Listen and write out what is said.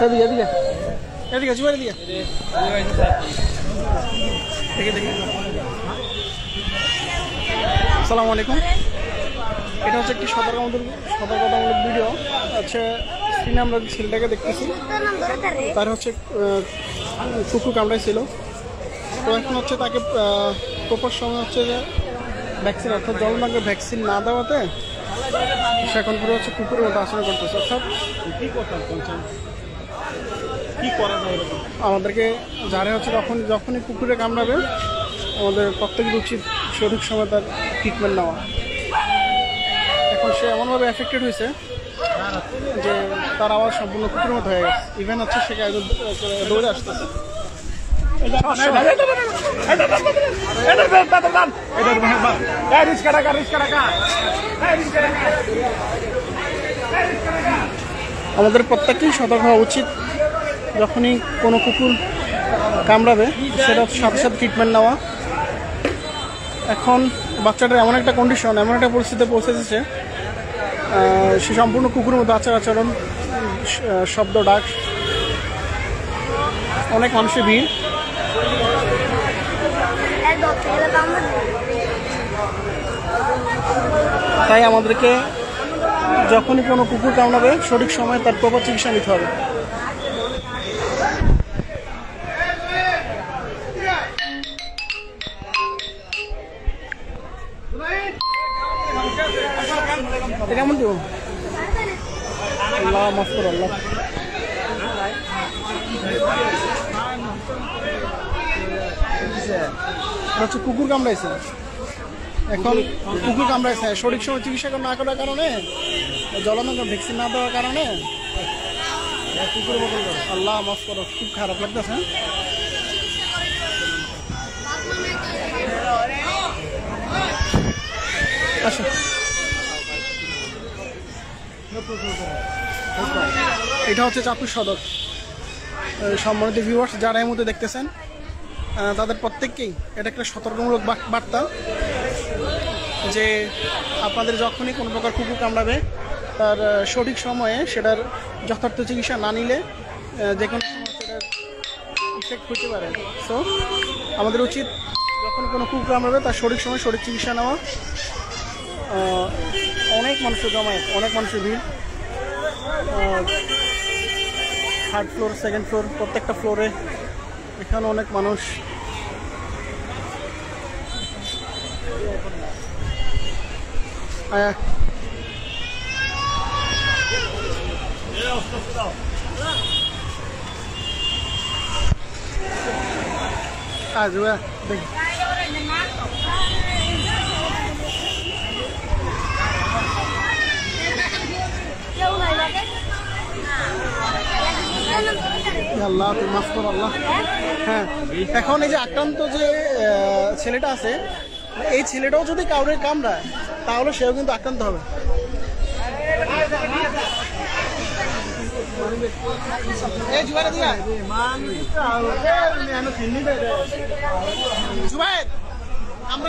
এদিকে এদিকে এদিকে জুয়ারে দিকে দেখে দেখে। আসসালামু আলাইকুম। এটা হচ্ছে একটি সতর্কতামূলক ভিডিও। হচ্ছে স্ক্রিনে আমরা ছেলেটাকে দেখতেছি, তার হচ্ছে কুকুর কামড়াইছিল। তো এখন হচ্ছে তাকে প্রপার সময় হচ্ছে যে ভ্যাকসিন অর্থাৎ জলনাকে ভ্যাকসিন না দেওয়াতে সে এখন পুরো হচ্ছে কুকুরের মতো আচরণ করতেছে। অর্থাৎ কী করা যায় আমাদেরকে যারা হচ্ছে যখনই কুকুরে কামড়াবে আমাদের প্রত্যেকের উচিত সঠিক সময় তার ট্রিটমেন্ট নেওয়া। এখন সে এমনভাবে এফেক্টেড হয়েছে যে তার আওয়াজ সম্পূর্ণ কুকুরের মতো হয়ে গেছে। ইভেন হচ্ছে সে দৌড়ে আসতেছে। আমাদের প্রত্যেককেই সতর্ক হওয়া উচিত। যখনই কোনো কুকুর কামড়াবে সেটা সাথে সাথে ট্রিটমেন্ট নেওয়া। এখন বাচ্চাটার এমন একটা কন্ডিশন, এমন একটা পরিস্থিতিতে পৌঁছেছে সে সম্পূর্ণ কুকুরের মতো আচরণ, শব্দ, ডাক, অনেক মানুষের ভিড়। তাই আমাদেরকে যখনই কোনো কুকুর কামড়াবে সঠিক সময়ে তার প্রপার চিকিৎসা নিতে হবে। কেমন দিব আল্লাহ মাফ করো আল্লাহ। হচ্ছে কুকুর কামড়াইছে। এখন কুকুর কামড়াইছে সঠিক সময় চিকিৎসা না করার কারণে, জলনাকে ভ্যাকসিন না দেওয়ার কারণে কুকুরের মতো আল্লাহ মাফ করো। খুব খারাপ লাগতেছে। আচ্ছা, এটা হচ্ছে চাঁদপুর সদর। সম্মানিত ভিউয়ার্স যারা এই মধ্যে দেখতেছেন তাদের প্রত্যেককেই এটা একটা সতর্কমূলক বার্তা যে আপনাদের যখনই কোনো প্রকার কুকুর কামড়াবে তার সঠিক সময়ে সেটার যথার্থ চিকিৎসা না নিলে যে কোনো সময় সেটার ইফেক্ট হতে পারে। সো আমাদের উচিত যখন কোনো কুকুর কামড়াবে তার সঠিক সময় সঠিক চিকিৎসা নেওয়া। অনেক মানুষের জমায়েত, অনেক মানুষের ভিড়। থার্ড ফ্লোর, সেকেন্ড ফ্লোর, প্রত্যেকটা ফ্লোরে এখানে অনেক মানুষ। দেখি আল্লাহ তুই মাফ কর আল্লাহ। হ্যাঁ, এখন এই যে আক্রান্ত যে ছেলেটা আছে, এই ছেলেটাও যদি কাউরে কামড়ায় তাহলে সেও কিন্তু আক্রান্ত হবে। আমরা